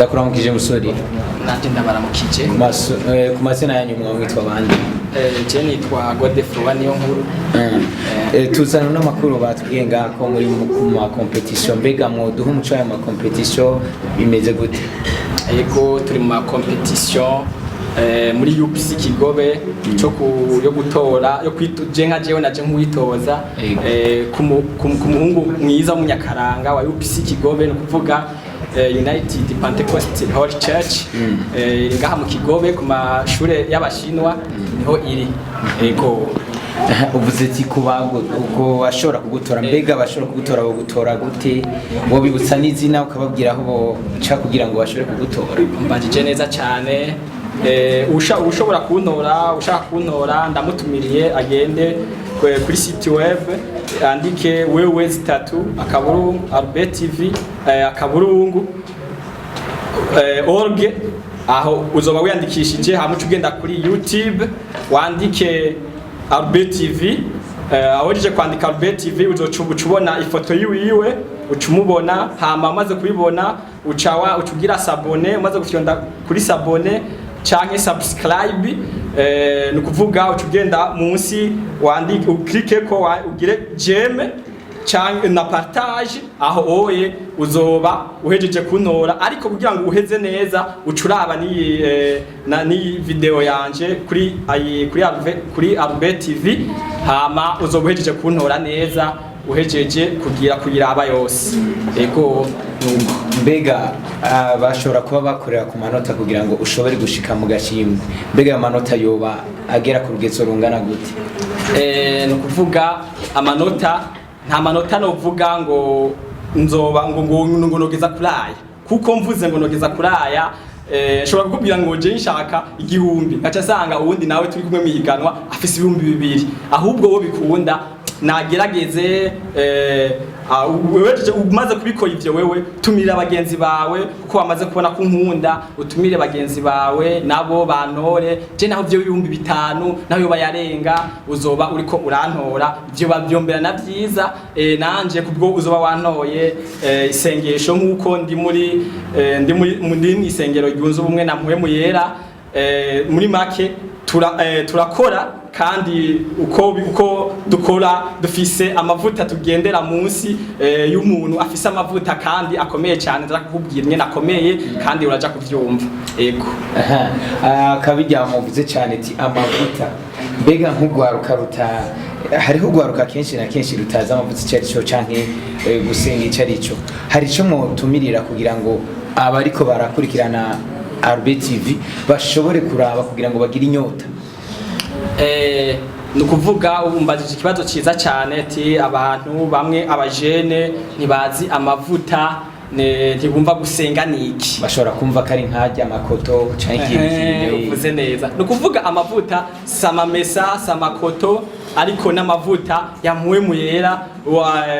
ndakuramukije musori nanje ndabaramukije ku mazina yanyu mwitwa bande je nitwa Godefroid niyo nkuru tuzana n'amakuru batubwiye ngako muri mu competition mbega mwoduha umuco ya competition bimeze gute yego turi mu competition muri UPC Kigobe yo gutora yo kwituje nka jewe naje nkwitoza ku muhungu mwiza w'umunyakaranga wa UPC Kigobe no kuvuga United Pentecostal Holy Church ngaha mu Kigobe ku mashure y'abashinwa niho iri ego uvuze ati kubago uko ashobora kugutora mbega bashobora kugutora bo gutora gute bo bibutsa n'izina ukababwira aho cha kugira ngo bashobore kugutora mbajije neza cyane ushobora kuntora ushaka kuntora ndamutumiriye agende kuri site web andike wewe zitatu akaburungu Albert TV akaburungu org aho uzoba wiyandikishije hamwe ugenda kuri YouTube wandike Albert TV aho rije kwandika Albert TV uzocucubona ifoto yiwe ucumubona hama maze kubibona ucugira s'abonner maze gufyonda kuri s'abonner canke subscribe nukuvuga ucugenda munsi wandike uklike ko ugire j'aime canke na partage aho oye uzoba uhejeje kuntora ariko kugira ngo uheze neza ucuraba ni video yanje kuri Albert TV hama uzoba uhejeje kuntora neza uhejeje kuyiraba yose ego nuko mbega bashobora kuba bakorera ku manota kugira ngo ushobore gushika mu gashimwe mbega amanota yoba agera ku rugezo rungana gute no kuvuga amanota nta manota no vuga ngo nzoba ngo nogeza kuraya kuko mvuze ngo nogeza kuraya shobora kukubwira ngo je nshaka igihumbi ngaca sanga uwundi nawe turi kumwe mihiganwa afise 2,000 ahubwo wo bikunda nagerageze wewe umaze kubikora ivyo wewe tumira abagenzi bawe kuko bamaze kubona ko nkunda utumire bagenzi bawe nabo bantore je naho byo 5,000 naho bayarenga uzoba uriko urantora ivyo babyombera na vyiza nanje kubwo uzoba wantoye isengesho nkuko ndi mu isengero ryunze ubumwe na mpwe muyera muri make turakora kandi uko dukora dufise amavuta tugendera munsi y'umuntu afise amavuta kandi akomeye cyane ndakubwira nyene akomeye kandi uraja kuvyumva ego kabijya muvuze cyane ati amavuta mbega nk'ugwaruka hariho ugwaruka kenshi na kenshi rutaza amavuta cyarico canke gusenga icarico hari ico mutumirira kugira ngo abariko barakurikirana Albert TV bashobore kuraba kugira ngo bagire inyota nukuvuga umbajije ikibazo ciza cyane ati abantu bamwe abajene ntibazi amavuta ntibumva gusenga niki bashobora kumva kari nkajya makoto canke uvuze neza nukuvuga amavuta samamesa samakoto ariko n'amavuta yamuwe muyera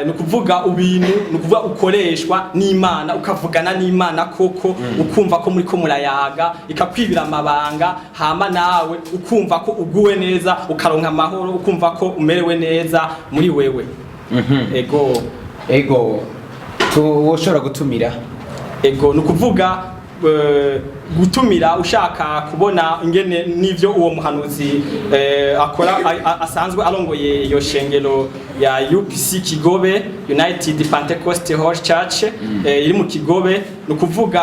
nukuvuga ubintu nukuvuga ukoreshwa n'Imana ukavugana n'Imana koko ukumva ko muri ko murayaga ikakwibira amabanga hama nawe ukumva ko uguwe neza ukaronka amahoro ukumva ko umerewe neza muri wewe ego woshobora gutumira ego nukuvuga gutumira ushaka kubona ingene nivyo uwo muhanuzi akora asanzwe arongoye iyo shengero ya UPC Kigobe United Pentecostal Holy Church iri mu Kigobe nukuvuga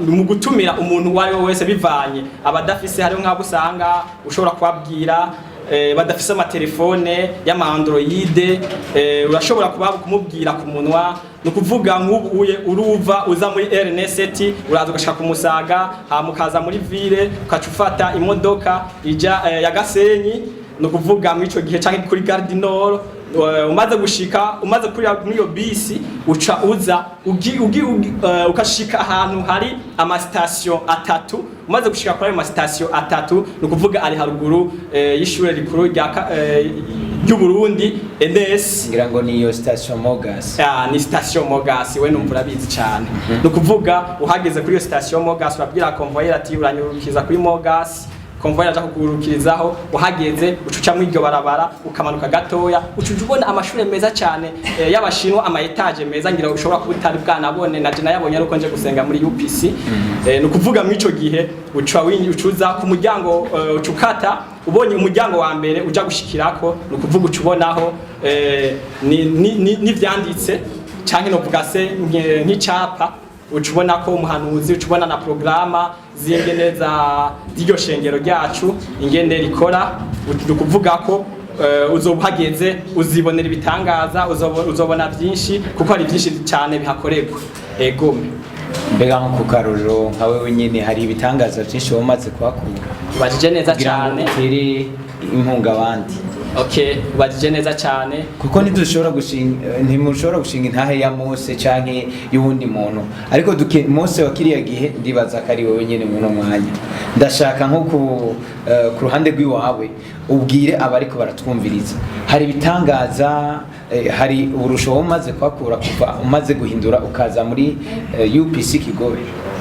mu gutumira umuntu wari wese bivanye abadafise hari nk'abo usanga ushobora kubabwira badafise amatelefone y'ama Android urashobora kumubwira ku munwa nukuvuga nk'ubuye uruva uza muri RN7 uraza ugashaka kumusaga hamukaza muri ville ukacufata imodoka ija ya Gasenyi nukuvuga mu ico gihe canke kuri Gare du Nord umaze gushika umaze kuri iyo bisi uca uza ukashika ahantu hari ama station atatu umaze gushika kuri ama station atatu nukuvuga ari haruguru y'ishure rikuru y'u Burundi NS ngira ngo ni iyo station Mogas ni station Mogas we numva urabizi cyane nukuvuga uhageze kuri iyo station Mogas urabwira convoyeur ati uranyurukiza kuri Mogas konvoyi aja kugurukirizaho uhageze ucuca mu iryo barabara ukamanuka gatoya ucuja ubona amashuri meza cyane y'abashinwa ama etage meza ngira ushobora kubutari bwanabone naje nayabonye ariko nje gusenga muri UPC no kuvuga mu ico gihe ucuza ku muryango ucukata ubonye umuryango wa mbere uja gushikirako no kuvuga ucubonaho ni vyanditse canke no vuga se nk'icapa ucubona ko umuhanuzi ucubona na programa zingeneza z'iryo shengero ryacu ingende rikora ukuvuga ko uzobuhageze uzibonera ibitangaza uzobona byinshi kuko hari byinshi cyane bihakorerwa ego mbega nko ku karorero nka wewe nyine hari ibitangaza byinshi wamaze kuhakura ubajije neza cyane utere inkunga abandi okay ubajije neza cyane kuko ntimushobora gushinga intahe ya Mose canke y'uwundi muntu ariko Mose wakiriya gihe ndibaza ko ari wowe nyene muno mwanya ndashaka nko ku ruhande rw'iwawe ubwire abariko baratwumviriza hari ibitangaza hari urusho umaze kwakura kuva umaze guhindura ukaza muri UPC Kigobe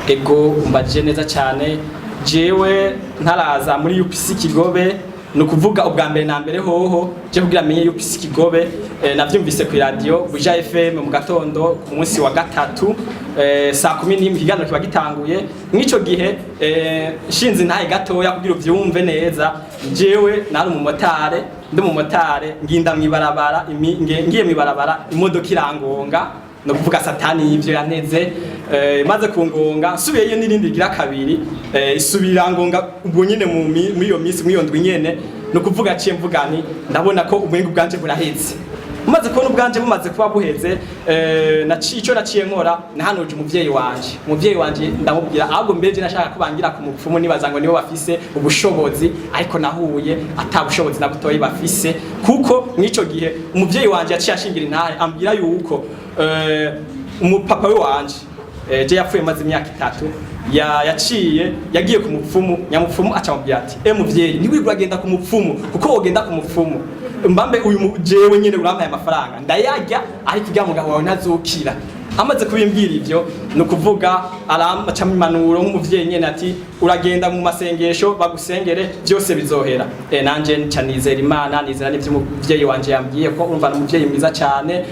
ego umbajije neza cyane jewe ntaraza muri UPC Kigobe no kuvuga ubwa mbere na mbere hoho je kugira menye UPC Kigobe navyumvise ku radio Buja FM mu gatondo ku munsi wa gatatu saa 10 ikiganiro kiba gitanguye mwico gihe shinzi ntaye gatoya kugira uvyumve neza jewe nari umumotare ndi umumotare nginda mwibarabara ngiye mwibarabara imodoka irangonga no kuvuga satani y'ivyo yaneze maze kungonga subiyeyo n'irindi gira kabiri isubira ngonga ubwo nyene mu iyo minsi mu iyo ndwi nyene no kuvuga ciye mvugani ndabona ko ubwengu bwanje buraheze maze kubona ubwanje bumaze kuba buheze naciye nkora nahanuje umuvyeyi wanje ndamubwira ahubwo mbeje nashaka kubangira ku mupfumu nibaza ngo nibo bafise ubushobozi ariko nahuye atabushobozi na butoyi bafise kuko mwico gihe umuvyeyi wanje yaciye ashingira intahe ambwira yuko umupapa we wanje je yapfuye maze imyaka 3 yagiye ku mupfumu nyamupfumu acamubwira ati muvyeyi niwigura agenda ku mupfumu kuko wogenda ku mupfumu mbambe uyu jewe nyene urampaye amafaranga ndayarya ariko kugira mugabo wawe ntazokira amaze kubimbwira ivyo no kuvuga araca mu manuro nk'umuvyeyi nyene ati uragenda mu masengesho bagusengere byose bizohera nanje ncanizera Imana nizera n'ivyo umuvyeyi wanje yambwiye ko urumva n'umuvyeyi mwiza cyane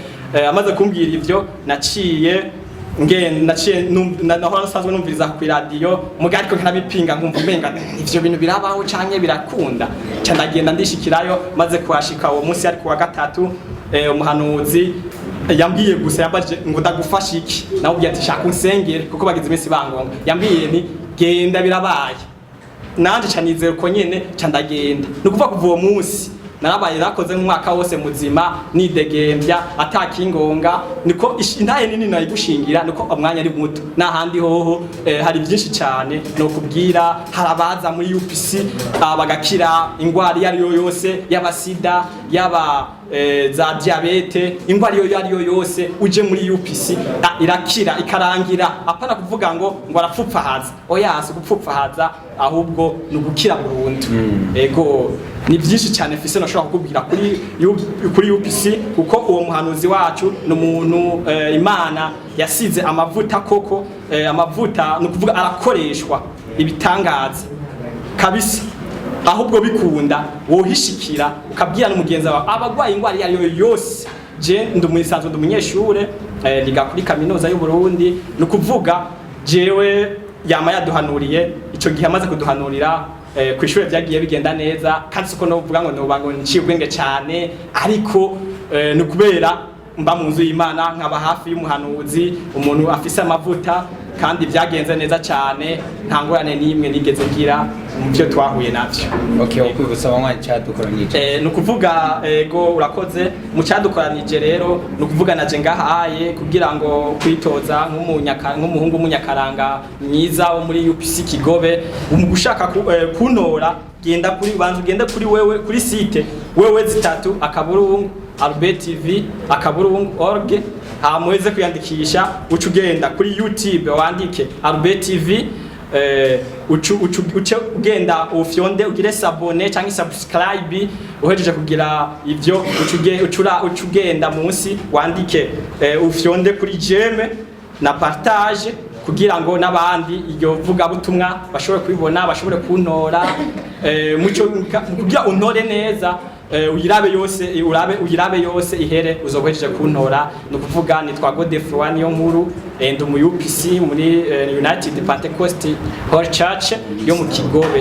amaze kumbwira ivyo naciye nahora nsanzwe numviriza ku radio mugari ko nkanabipinga nkumva umenga ivyo bintu birabaho canke birakunda ca ndagenda ndishikirayo maze kuhashika uwo munsi ari kuwa gatatu umuhanuzi yambwiye gusa yambaje ngo ndagufasha iki nawubwiye ati shaka unsengere kuko bagize iminsi bangonga yambwiye ni genda birabaye nanje ca nizera ko nyene ca ndagenda no kuva kuva uwo munsi narabaye rakoze nk'umwaka wose muzima nidegembya atakingonga niko intaye nini nayigushingira niko umwanya ari muto nahandi hoho hari byinshi cyane no kubwira harabaza muri UPC bagakira ingwari yari yose y'abasida yaba za diabete ingwari yo yose uje muri UPC irakira ikarangira apana kuvuga ngo arapfupfahaza oya si gupfupfahaza ahubwo nugukira burundu ego ni byinshi cyane fise nashobora kukubwira kuri UPC kuko uwo muhanuzi wacu n'umuntu Imana yasize amavuta koko amavuta no kuvuga arakoreshwa ibitangaza kabisa ahubwo bikunda wohishikira ukabwira n'umugenzi wawe abagwaye ingwari yari yose je ndumusanzwe ndumunyeshure liga kuri kaminuza y'u Burundi no kuvuga jewe yama yaduhanuriye ico gihe amaze kuduhanurira kw'ishure byagiye bigenda neza kandi siko no kuvuga ngo nobango nciye ubwenge cyane ariko no kubera mba mu nzu y'Imana nkaba hafi y'umuhanuzi umuntu afise amavuta kandi byagenze neza cyane nta ngorane n'imwe nigeze ngira mu byo twahuye navyo okay ukwibutsa abanywanyi cyadukoranije no kuvuga ego urakoze mu cyadukoranije rero no kuvuga naje ngahaye kugira ngo kwitoza nk'umuhungu w'umunyakaranga mwiza wo muri UPC Kigobe umugushaka kuntora genda kuri bantu genda kuri wewe kuri site wewe zitatu akaburungu Albert TV akaburungu.org hamweze kuyandikisha ucugenda kuri YouTube wandike Albert TV ugenda ufyonde ugire sabone cyangwa subscribe uhejeje kugira ivyo ucugenda munsi wandike ufyonde kuri jeme na partage kugira ngo n'abandi iryo vuga butumwa bashobore kubibona bashobore kuntora muco kugira untore neza uyirabe yose ihere uzohejeje kuntora no kuvuga nitwa Godefroid niyo nkuru ndi mu UPC muri United Pentecostal Church yo mu Kigobe.